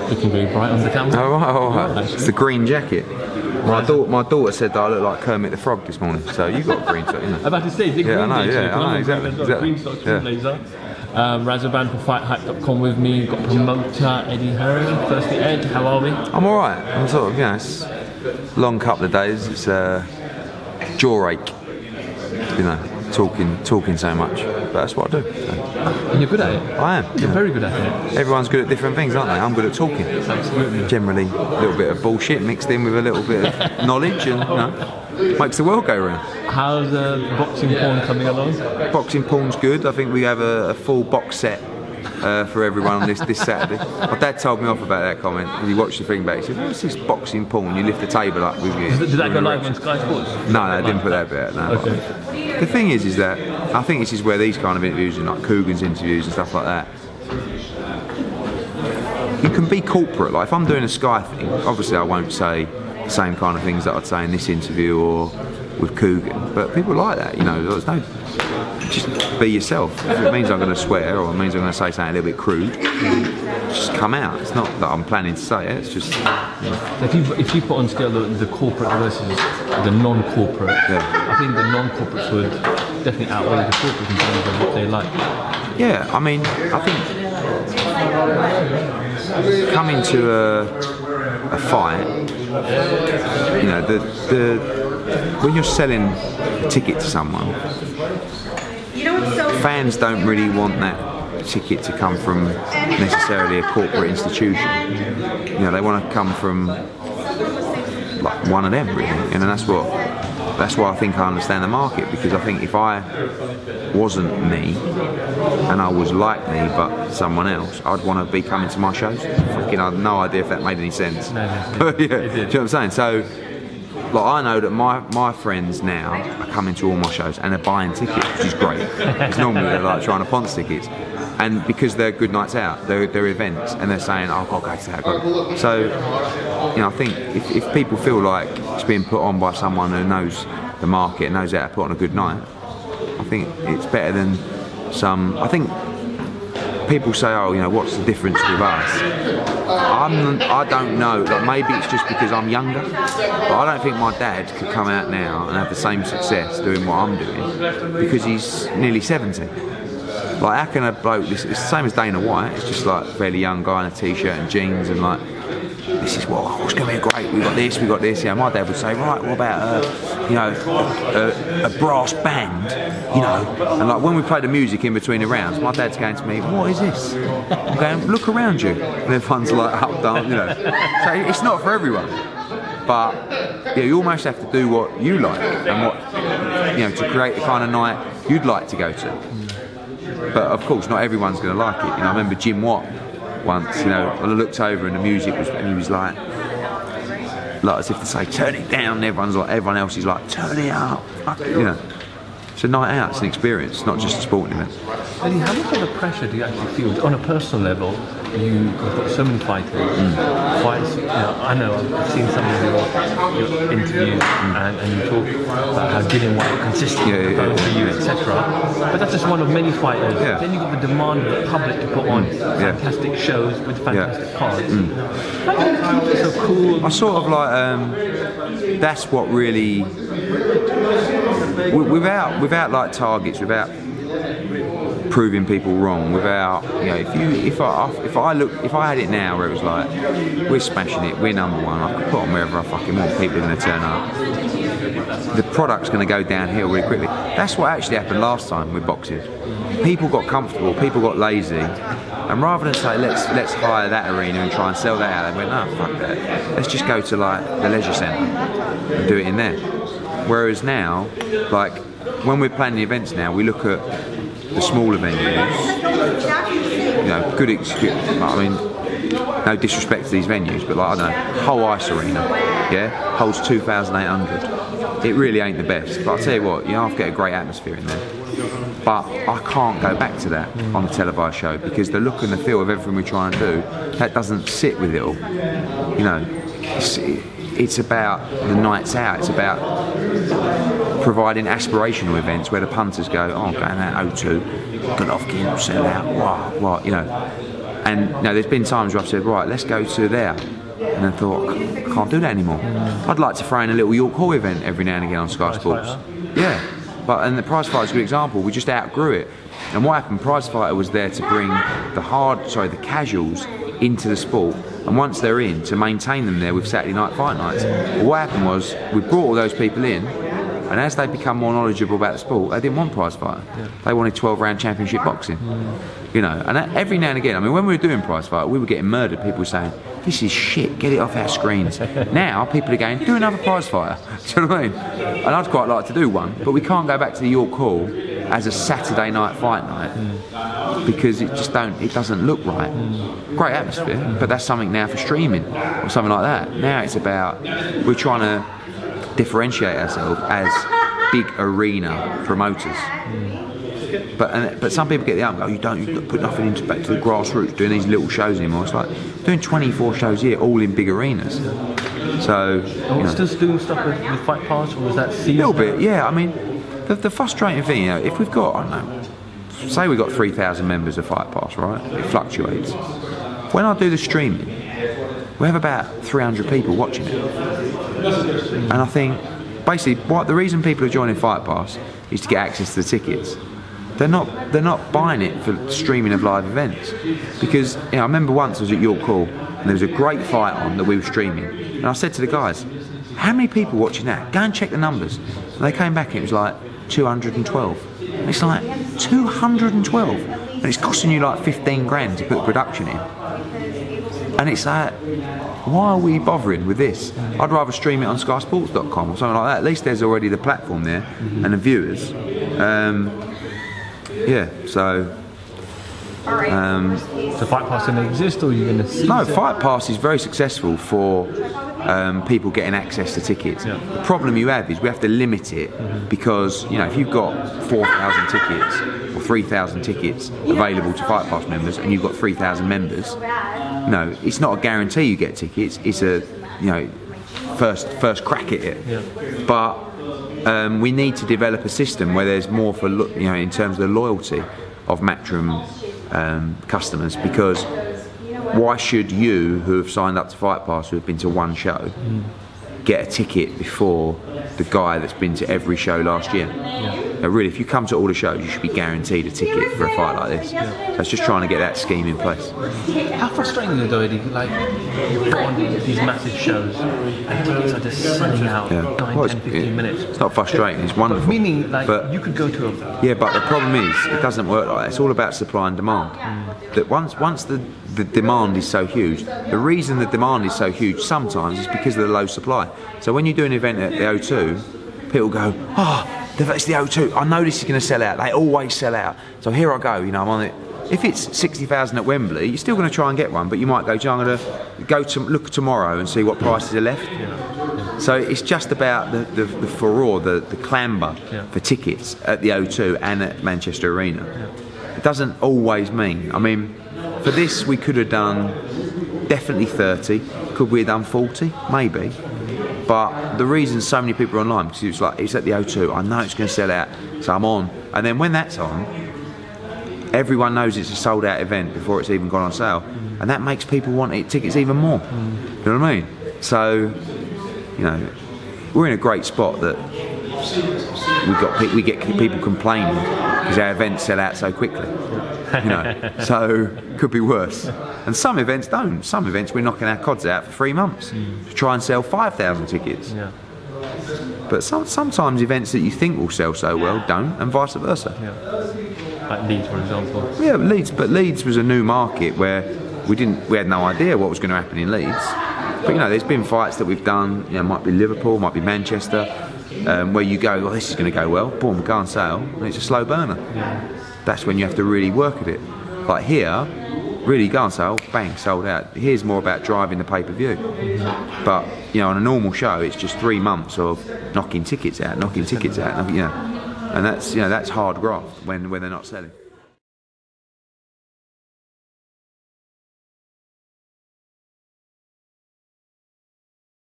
Looking very bright on the camera. Oh, right. It's the green jacket. My daughter said that I look like Kermit the Frog this morning. So you got a green top, you know. I'm about to say, is it green? I know, exactly. Green socks, blazer. Razoban from FightHype.com with me. Got promoter Eddie Hearn. Firstly, Ed, how are we? I'm all right. I'm sort of, it's a long couple of days. It's jaw ache, talking so much. But that's what I do. So. And you're good at it. I am. You're very good at it. Everyone's good at different things, aren't they? I'm good at talking. Absolutely. Generally, a little bit of bullshit mixed in with a little bit of knowledge, and makes the world go round. How's boxing porn coming along? Boxing porn's good. I think we have a full box set for everyone this Saturday. My dad told me off about that comment. He watched the thing back. He said, "What's this boxing porn? You lift the table up with you." Did that go live on Sky Sports? No, I didn't put that bit out. No. Okay. The thing is that I think this is where these kind of interviews, and like Coogan's interviews and stuff like that, you can be corporate. Like if I'm doing a Sky thing, obviously I won't say the same kind of things that I'd say in this interview or with Coogan. But people like that, there's no. Just be yourself. If it means I'm going to swear or it means I'm going to say something a little bit crude, just come out. It's not that I'm planning to say it, it's just... If you put on scale the corporate versus the non-corporate, I think the non-corporates would definitely outweigh the corporates in terms of what they like. Yeah, I mean, I think coming to a fight, when you're selling a ticket to someone, fans don't really want that ticket to come from necessarily a corporate institution. They want to come from like one of them, really, and that's why I think I understand the market, because I think if I wasn't me and I was like me but someone else, I'd want to be coming to my shows. Fucking, I had no idea if that made any sense. No, but yeah, do you know what I'm saying? So. Like I know that my friends now are coming to all my shows and they're buying tickets, which is great. Because normally they're like trying to ponce tickets, and because they're good nights out, they're events, and they're saying, "Oh, I've got to go to that." So, I think if people feel like it's being put on by someone who knows the market and knows how to put on a good night, I think it's better than some. I think people say, "Oh, what's the difference with us?" I don't know. Like maybe it's just because I'm younger, but I don't think my dad could come out now and have the same success doing what I'm doing because he's nearly 70. Like how can a bloke? It's the same as Dana White. It's just like a fairly young guy in a t-shirt and jeans and like. This is what's going to be great. We got this. My dad would say, right, what about a brass band, And like when we play the music in between the rounds, my dad's going to me, what is this? I'm going, look around you, and everyone's like up down, So it's not for everyone, but you almost have to do what you like and what to create the kind of night you'd like to go to. But of course, not everyone's going to like it. I remember Jim Watt. Once, I looked over and the music was, and he was like as if to say, turn it down. And everyone else is like, turn it up. It's a night out. It's an experience, not just a sporting event. Eddie, how much of the pressure do you actually feel on a personal level? You've got so many fighters. Fights, I know I've seen some of your interviews and you talk about how Dylan White consistently for you, etc. But that's just one of many fighters. Yeah. Then you've got the demand of the public to put on fantastic shows with fantastic cards. How do you keep it so cool? I sort of like that's what really without like targets, without proving people wrong, without if I had it now where it was like we're smashing it, we're number one, I could put on wherever I fucking want, people are going to turn up, the product's going to go downhill really quickly. That's what actually happened last time with boxing. People got comfortable, people got lazy, and rather than say let's hire that arena and try and sell that out, they went, no, fuck that, let's just go to like the leisure centre and do it in there. Whereas now, like when we're planning the events now, we look at the smaller venues, good excuse. I mean, no disrespect to these venues, but like I don't know, Hull Ice Arena, holds 2,800. It really ain't the best, but I'll tell you what, I'll get a great atmosphere in there. But I can't go back to that on a televised show because the look and the feel of everything we're trying to do, that doesn't sit with it all. It's about the nights out. It's about providing aspirational events where the punters go, oh, I'm going out O2, Golovkin, sell out, what, And you know, there's been times where I've said, right, let's go to there. And I thought, I can't do that anymore. I'd like to throw in a little York Hall event every now and again on Sky Sports. Yeah, and the Prize Fighter is a good example. We just outgrew it. And what happened, Prize Fighter was there to bring the casuals into the sport. And once they're in, to maintain them there with Saturday night fight nights. But what happened was, we brought all those people in, and as they become more knowledgeable about the sport, they didn't want Prize Fighter. They wanted 12-round championship boxing. You know, and every now and again, I mean, when we were doing Prize Fighter, we were getting murdered. People were saying, this is shit, get it off our screens. Now, people are going, do another Prize Fighter. Do you know what I mean? And I'd quite like to do one, but we can't go back to the York Hall as a Saturday night fight night because it doesn't look right. Great atmosphere, but that's something now for streaming or something like that. Now it's about, we're trying to differentiate ourselves as big arena promoters. But some people get the argument, you don't put nothing into back to the grassroots doing these little shows anymore. It's like doing 24 shows a year, all in big arenas. So, are you still doing stuff with Fight Pass, or was that season? A little bit, yeah. I mean, the frustrating thing, you know, if we've got, I don't know, say we've got 3,000 members of Fight Pass, right? It fluctuates. When I do the streaming, we have about 300 people watching it. And I think, basically, the reason people are joining Fight Pass is to get access to the tickets. They're not buying it for streaming of live events, because I remember once I was at York Hall and there was a great fight on that we were streaming, and I said to the guys, how many people watching that? Go and check the numbers. And they came back and it was like 212. And it's like 212, and it's costing you like 15 grand to put the production in. And it's like, why are we bothering with this? I'd rather stream it on SkySports.com or something like that. At least there's already the platform there and the viewers. Yeah, so Fight Pass going to exist, or are you going to see? No, Fight Pass is very successful for people getting access to tickets. Yeah. The problem you have is we have to limit it because, you know, if you've got 4,000 tickets or 3,000 tickets available to Fight Pass members and you've got 3,000 members, no, it's not a guarantee you get tickets. It's a, you know, first crack at it. Yeah. But we need to develop a system where there's more for, you know, in terms of the loyalty of Matchroom customers, because why should you, who have signed up to Fight Pass, who have been to one show, get a ticket before the guy that's been to every show last year? Now, really, if you come to all the shows, you should be guaranteed a ticket for a fight like this. So it's just trying to get that scheme in place. How frustrating is it though, Eddie? Like, you put on these massive shows and tickets are just selling out 9, 10, 15 minutes. It's not frustrating, it's wonderful. But meaning, like, you could go to a... Yeah, but the problem is, it doesn't work like that. It's all about supply and demand. That once the demand is so huge, the reason the demand is so huge sometimes is because of the low supply. So when you do an event at the O2, people go, it's the O2, I know this is going to sell out, they always sell out, so here I go, you know, I'm on it. If it's 60,000 at Wembley, you're still going to try and get one, but you might go, I'm going to go to look tomorrow and see what prices are left. So it's just about the furore, the clamber for tickets at the O2 and at Manchester Arena. It doesn't always mean, I mean, for this we could have done definitely 30, could we have done 40? Maybe. But the reason so many people are online, because it's like, it's at the O2, I know it's going to sell out, so I'm on. And then when that's on, everyone knows it's a sold out event before it's even gone on sale. And that makes people want tickets even more. You know what I mean? So, you know, we're in a great spot that we get people complaining because our events sell out so quickly. You know, so could be worse. And some events don't. Some events we're knocking our cods out for 3 months to try and sell 5,000 tickets. Yeah. But sometimes events that you think will sell so well don't, and vice versa. Yeah. Like Leeds, for example. Yeah, Leeds was a new market where we had no idea what was going to happen in Leeds. But you know, there's been fights that we've done. You know, might be Liverpool, might be Manchester, where you go, this is going to go well. Boom, go on sale, and it's a slow burner. Yeah. That's when you have to really work at it. Like here, really go on sale, bang, sold out. Here's more about driving the pay-per-view. But you know, on a normal show, it's just 3 months of knocking tickets out, you know, and that's hard graft when they're not selling.